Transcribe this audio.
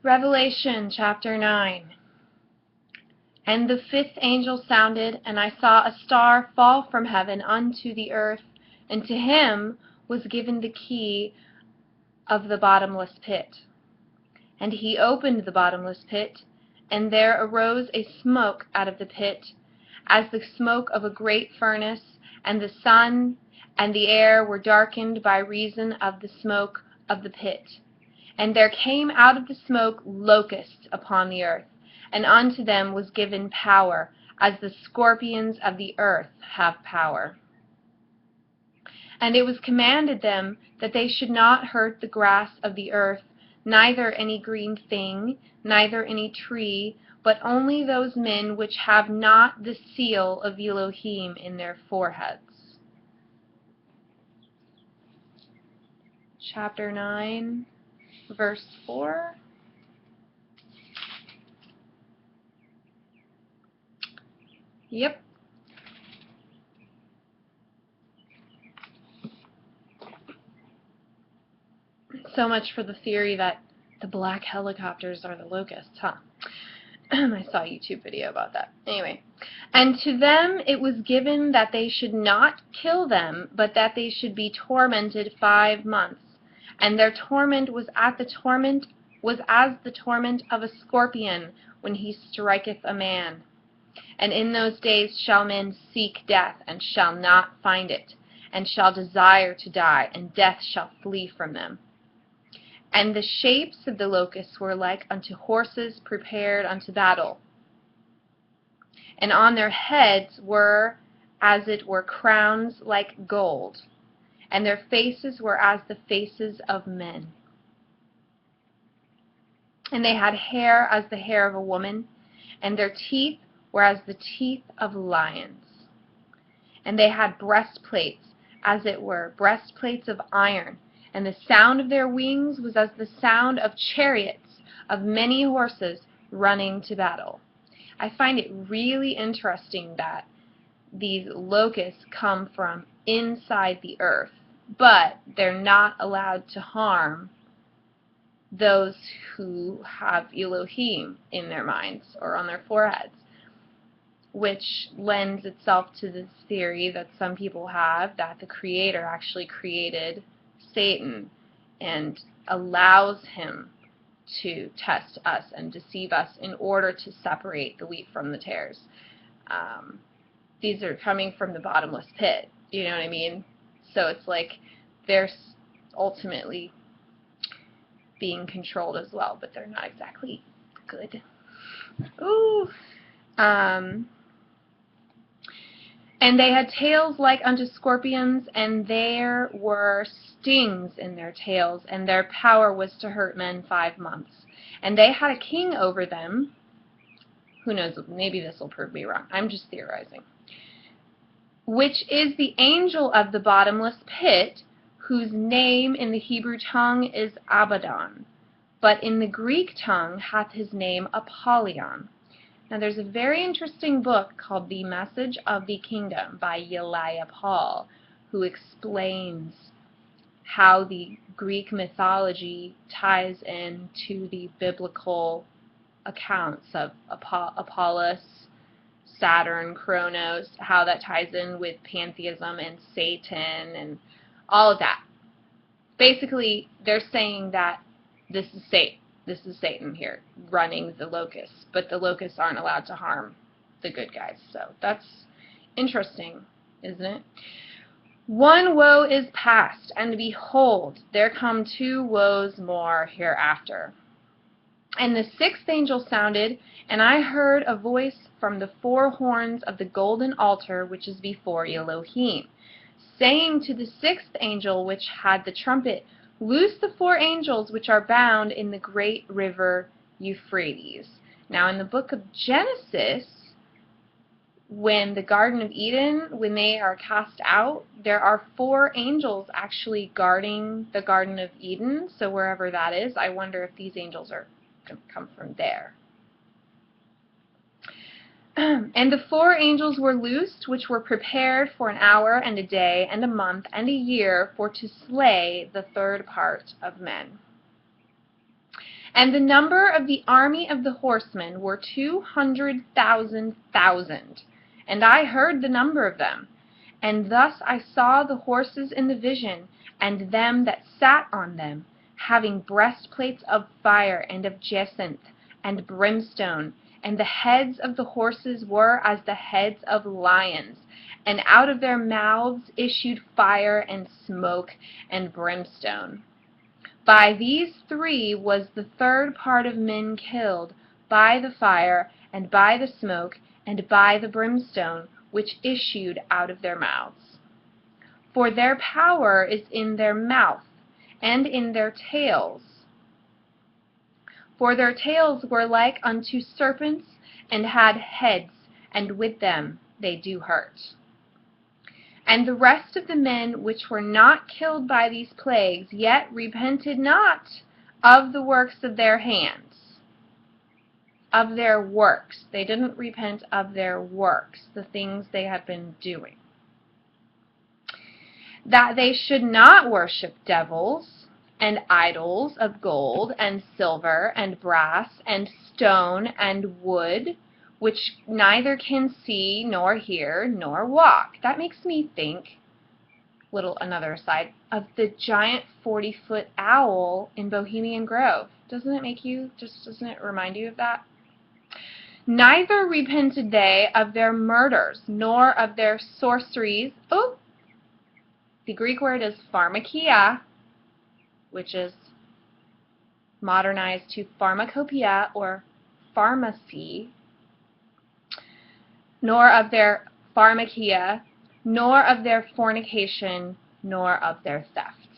Revelation chapter 9. And the fifth angel sounded, and I saw a star fall from heaven unto the earth, and to him was given the key of the bottomless pit. And he opened the bottomless pit, and there arose a smoke out of the pit, as the smoke of a great furnace, and the sun and the air were darkened by reason of the smoke of the pit. And there came out of the smoke locusts upon the earth, and unto them was given power, as the scorpions of the earth have power. And it was commanded them that they should not hurt the grass of the earth, neither any green thing, neither any tree, but only those men which have not the seal of Ylohim in their foreheads. Chapter 9. Verse 4. Yep. So much for the theory that the black helicopters are the locusts, huh? I saw a YouTube video about that. Anyway. And to them it was given that they should not kill them, but that they should be tormented 5 months. And their torment was as the torment of a scorpion when he striketh a man. And in those days shall men seek death, and shall not find it, and shall desire to die, and death shall flee from them. And the shapes of the locusts were like unto horses prepared unto battle. And on their heads were as it were crowns like gold, and their faces were as the faces of men. And they had hair as the hair of a woman, and their teeth were as the teeth of lions. And they had breastplates, as it were breastplates of iron, and the sound of their wings was as the sound of chariots of many horses running to battle. I find it really interesting that these locusts come from inside the earth, but they're not allowed to harm those who have Elohim in their minds or on their foreheads, which lends itself to this theory that some people have that the Creator actually created Satan and allows him to test us and deceive us in order to separate the wheat from the tares. These are coming from the bottomless pit, you know what I mean? So it's like they're ultimately being controlled as well, but they're not exactly good. Ooh. And they had tails like unto scorpions, and there were stings in their tails, and their power was to hurt men 5 months. And they had a king over them. Who knows, maybe this will prove me wrong. I'm just theorizing. Which is the angel of the bottomless pit, whose name in the Hebrew tongue is Abaddon, but in the Greek tongue hath his name Apollyon. Now there's a very interesting book called The Message of the Kingdom by Elijah Paul, who explains how the Greek mythology ties into the biblical accounts of Apollos, Saturn, Kronos, how that ties in with pantheism and Satan and all of that. Basically, they're saying that this is Satan here running the locusts, but the locusts aren't allowed to harm the good guys. So that's interesting, isn't it? One woe is past, and behold, there come 2 woes more hereafter. And the 6th angel sounded, and I heard a voice from the 4 horns of the golden altar which is before Elohim, saying to the 6th angel which had the trumpet, Loose the 4 angels which are bound in the great river Euphrates. Now in the book of Genesis, when the Garden of Eden, when they are cast out, there are 4 angels actually guarding the Garden of Eden. So wherever that is, I wonder if these angels are going to come from there. And the 4 angels were loosed, which were prepared for an hour and a day and a month and a year for to slay the 3rd part of men. And the number of the army of the horsemen were 200,000. And I heard the number of them. And thus I saw the horses in the vision, and them that sat on them, having breastplates of fire and of jacinth and brimstone, and the heads of the horses were as the heads of lions, and out of their mouths issued fire and smoke and brimstone. By these three was the third part of men killed, by the fire, and by the smoke, and by the brimstone, which issued out of their mouths. For their power is in their mouth, and in their tails. For their tails were like unto serpents, and had heads, and with them they do hurt. And the rest of the men which were not killed by these plagues yet repented not of the works of their hands. Of their works. They didn't repent of their works, the things they had been doing. That they should not worship devils and idols of gold and silver and brass and stone and wood, which neither can see nor hear nor walk. That makes me think, another aside, of the giant 40-foot owl in Bohemian Grove. Doesn't it remind you of that? Neither repented they of their murders, nor of their sorceries. Oh, the Greek word is pharmakia, which is modernized to pharmacopoeia or pharmacy, nor of their pharmakia, nor of their fornication, nor of their theft.